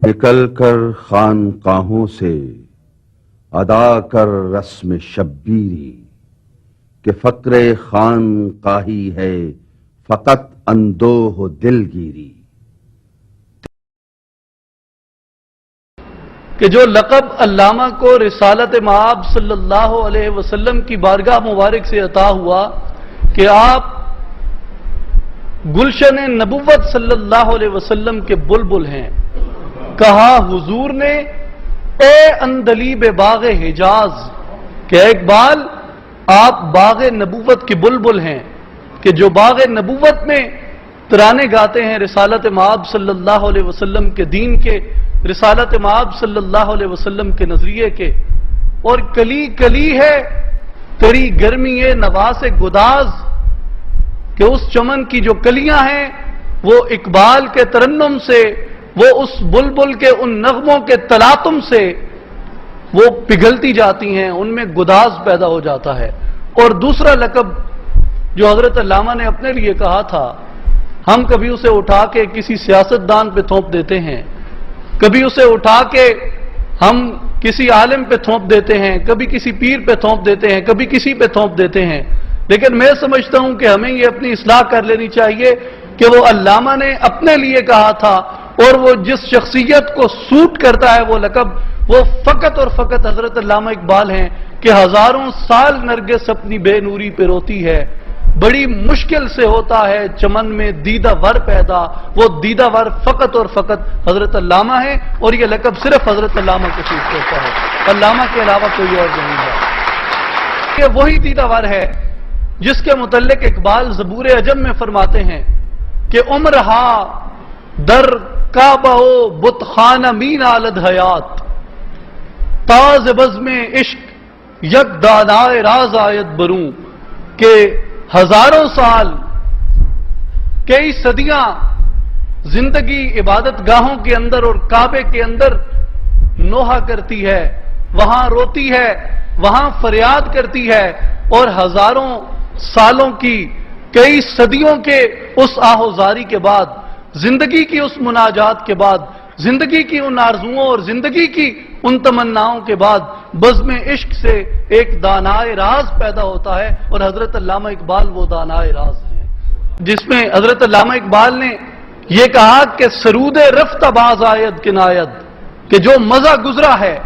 نکل کر خانقاہوں سے ادا کر رسم شبیری کہ فقر خانقاہی ہے فقط اندوہ دلگیری. کہ جو لقب علامہ کو رسالت مآب صلی اللہ علیہ وسلم کی بارگاہ مبارک سے عطا ہوا کہ آپ گلشن نبوت صلی اللہ علیہ وسلم کے بلبل ہیں. کہا حضور نے اے اندلیب باغ حجاز کہ اقبال آپ باغ نبوت کے بلبل ہیں کہ جو باغ نبوت میں ترانے گاتے ہیں رسالت مآب صلی اللہ علیہ وسلم کے دین کے، رسالت مآب صلی اللہ علیہ وسلم کے نظریے کے. اور کلی کلی ہے تیری گرمی نواس گداز کہ اس چمن کی جو کلیاں ہیں وہ اقبال کے ترنم سے، وہ اس بلبل کے ان نغموں کے تلاطم سے وہ پگھلتی جاتی ہیں، ان میں گداز پیدا ہو جاتا ہے. اور دوسرا لقب جو حضرت علامہ نے اپنے لیے کہا تھا، ہم کبھی اسے اٹھا کے کسی سیاستدان پہ تھوپ دیتے ہیں، کبھی اسے اٹھا کے ہم کسی عالم پہ تھوپ دیتے ہیں، کبھی کسی پیر پہ تھوپ دیتے ہیں، کبھی کسی پہ تھوپ دیتے ہیں. لیکن میں سمجھتا ہوں کہ ہمیں یہ اپنی اصلاح کر لینی چاہیے کہ وہ علامہ نے اپنے لیے کہا تھا اور وہ جس شخصیت کو سوٹ کرتا ہے وہ لقب، وہ فقط اور فقط حضرت علامہ اقبال ہیں کہ ہزاروں سال نرگس اپنی بے نوری پہ روتی ہے، بڑی مشکل سے ہوتا ہے چمن میں دیدہ ور پیدا، وہ دیدہ ور فقط اور فقط حضرت علامہ ہے. اور یہ لقب صرف حضرت علامہ کو سوٹ کرتا ہے، علامہ کے علاوہ کوئی اور نہیں ہے. یہ وہی دیدہ ور ہے جس کے متعلق اقبال زبور عجم میں فرماتے ہیں کہ عمرہا در کعبہ و بت خانہ می نالد حیات، تاز بزم عشق یک دانائے راز آیت بروں. کہ ہزاروں سال، کئی صدیاں زندگی عبادت گاہوں کے اندر اور کعبے کے اندر نوحہ کرتی ہے، وہاں روتی ہے، وہاں فریاد کرتی ہے، اور ہزاروں سالوں کی، کئی صدیوں کے اس آہوزاری کے بعد، زندگی کی اس مناجات کے بعد، زندگی کی ان آرزوؤں اور زندگی کی ان تمناؤں کے بعد بزم عشق سے ایک دانائے راز پیدا ہوتا ہے. اور حضرت علامہ اقبال وہ دانائے راز ہیں جس میں حضرت علامہ اقبال نے یہ کہا کہ سرود رفت باز آید کنایت، کہ جو مزہ گزرا ہے،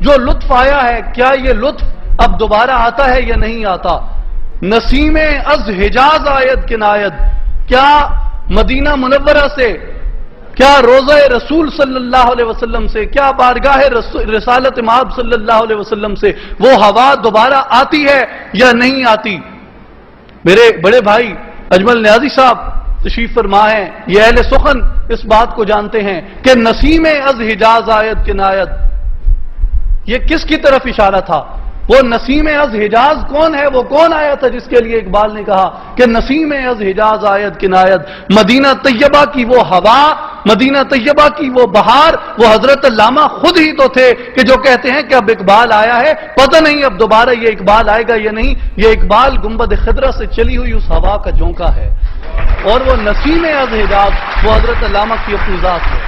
جو لطف آیا ہے، کیا یہ لطف اب دوبارہ آتا ہے یا نہیں آتا. نسیم از حجاز آید کنایت، کیا مدینہ منورہ سے، کیا روضہ رسول صلی اللہ علیہ وسلم سے، کیا بارگاہ رسالت مآب صلی اللہ علیہ وسلم سے وہ ہوا دوبارہ آتی ہے یا نہیں آتی. میرے بڑے بھائی اجمل نیازی صاحب تشریف فرما ہیں، یہ اہل سخن اس بات کو جانتے ہیں کہ نسیم از حجاز آیت کنایت، یہ کس کی طرف اشارہ تھا. وہ نسیم از حجاز کون ہے؟ وہ کون آیا تھا جس کے لیے اقبال نے کہا کہ نسیم از حجاز آیت کنایت؟ مدینہ طیبہ کی وہ ہوا، مدینہ طیبہ کی وہ بہار، وہ حضرت علامہ خود ہی تو تھے کہ جو کہتے ہیں کہ اب اقبال آیا ہے، پتہ نہیں اب دوبارہ یہ اقبال آئے گا یا نہیں. یہ اقبال گنبد خضرا سے چلی ہوئی اس ہوا کا جھونکا ہے، اور وہ نسیم از حجاز وہ حضرت علامہ کی اپنی ذات ہے.